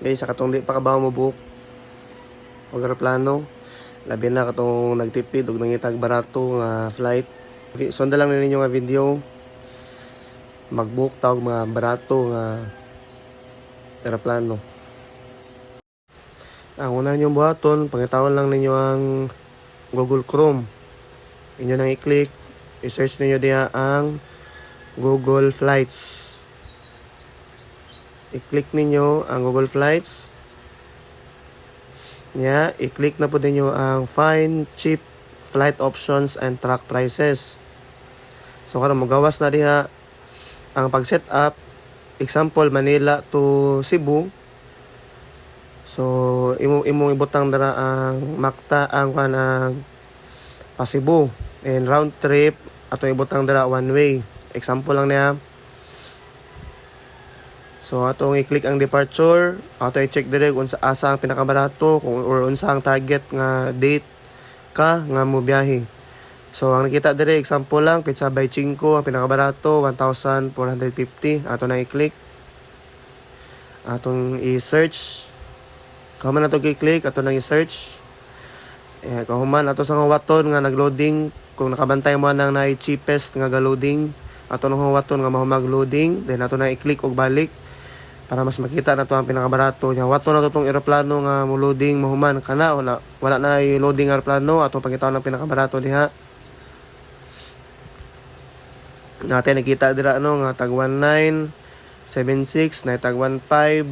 Okay, sa katong di pa kabaw mo book o aeroplano, labi na katong nagtipid ug nangitag barato nga flight. Sunda lang ninyo nga video, mag-book tawag mga barato nga aeroplano. Ang una ninyong buhaton, pangitawan lang ninyo ang Google Chrome. Inyo nang i-click, i-search ninyo diha ang Google Flights. I-click ninyo ang Google Flights. I-click na po ninyo ang Find Cheap Flight Options and Track Prices. So karon magawas na diha ang pag-set up. Example, Manila to Cebu. So imong ibutang dara ang makta ang kanang pa Cebu, and round trip ato ibutang dara one way. Example lang niya. So atong i-click ang departure, ato i-check dire kung asa ang pinakabarato or unsa ang target nga date ka nga mo biyahe. So ang nakita dire example lang, Pizza by 5 ang pinakabarato 1,450. Ato na i-click. Atong i-search. Kahuman ato i-click, ato nang i-search. Kahuman ato sa hawaton nga nagloading, kung nakabantay mo nang na cheapest nga ga-loading, ato nang hawaton nga mahumag loading, then ato na i-click og balik para mas makita na to ang pinakabarato nya. Hawaton na to tong eroplano nga mo loading mahuman kana wala na i-loading eroplano, ato pangitawan ang pinakabarato diha. Natin nakita dira nga tag 1976 na tag 15,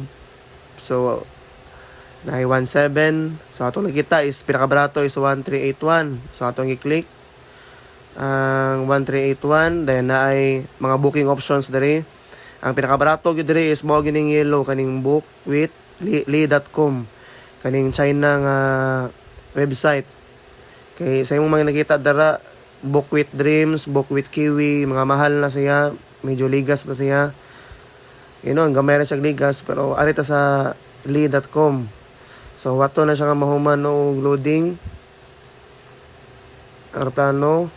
so na 17. So atong nakita is pinakabarato is 1381. So atong i-click ang 1381, then na ay mga booking options diri. Ang pinakabarato gyud diri is mo gining yellow kaning book with li.com, kaning China nga website. Kay sa imong mga nakita dara, Book with Dreams, Book with Kiwi, mga mahal na siya, medyo ligas na siya. Ang gamay ra siya ligas, pero arita sa li.com. So wato na siya nga mahuman og loading aeroplano.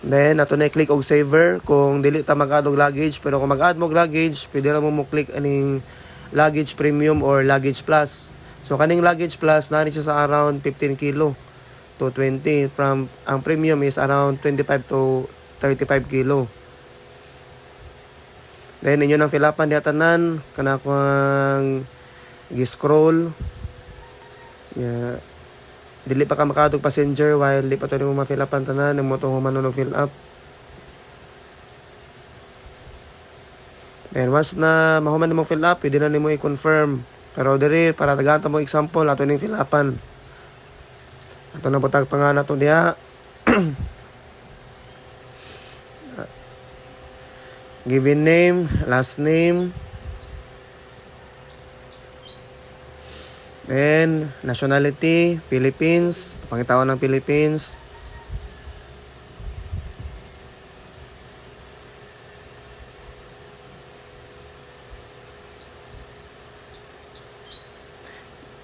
Then ato na i-click og saver kung dili ta mag-add og luggage, pero kung mag-add mo og luggage, pwede ra mo click aning luggage premium or luggage plus. So kaning luggage plus nani siya sa around 15 kilo to 20, from ang premium is around 25 to 35 kilo. Then inyo nang fill upan diha tanan kana kung gi-scroll. Dili pa ka makadog passenger while di pa to nimo ma-fill upan tanan, nimo to human no fill up. And once na mahuman nimo fill up, pwede na nimo i-confirm. Pero diri para daghan ta mo example ato ning fill upan. Ato na butag pangalan nato diha. Given name, last name, then nationality, Philippines, pangitawan ng Philippines.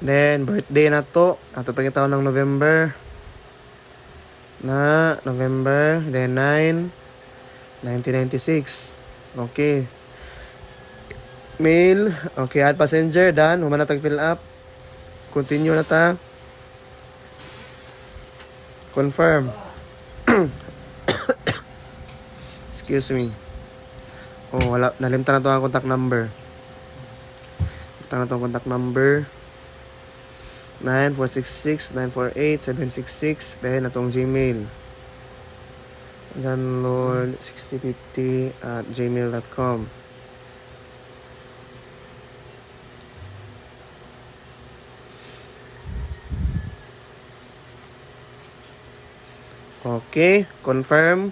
Then birthday na to, ato pangitawan ng November, then 9 1996. Okay. Mail, okay, add passenger, done. Human na tag fill up. Continue na ta. Confirm. Excuse me. Wala, nalimtan na to ang contact number. Ito na to ang contact number. 9466-948-766. Then atong Gmail. janlord6050@gmail.com. Okay, confirm.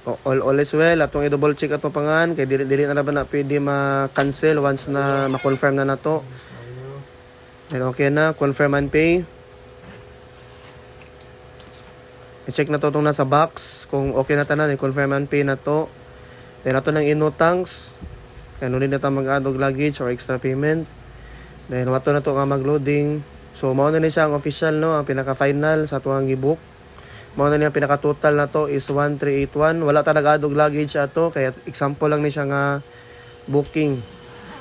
All is well. Atong i-double check atong pangan kay dili na ba na pwede ma-cancel once na ma-confirm na nato. Then okay na, confirm and pay. I-check na to itong nasa box. Kung okay na tanan, i-confirm and pay na to. Then ato nang ino-tanks. Kaya nunin na tayo mag-add og luggage or extra payment. Then wato na to nga mag-loading. So mao na ni siya ang official, no, ang pinaka-final sa tuwang i-book. Mao na niya pinaka-total na to is 1381. Wala ta nag-add og luggage ato, kaya example lang ni siya nga booking.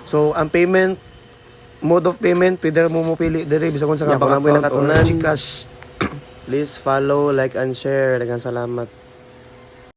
So ang payment, mode of payment, pwede mo pili dire bisa kung sa Yeah, bank mga account or katunan. GCash. Please follow, like, and share. Daghang salamat.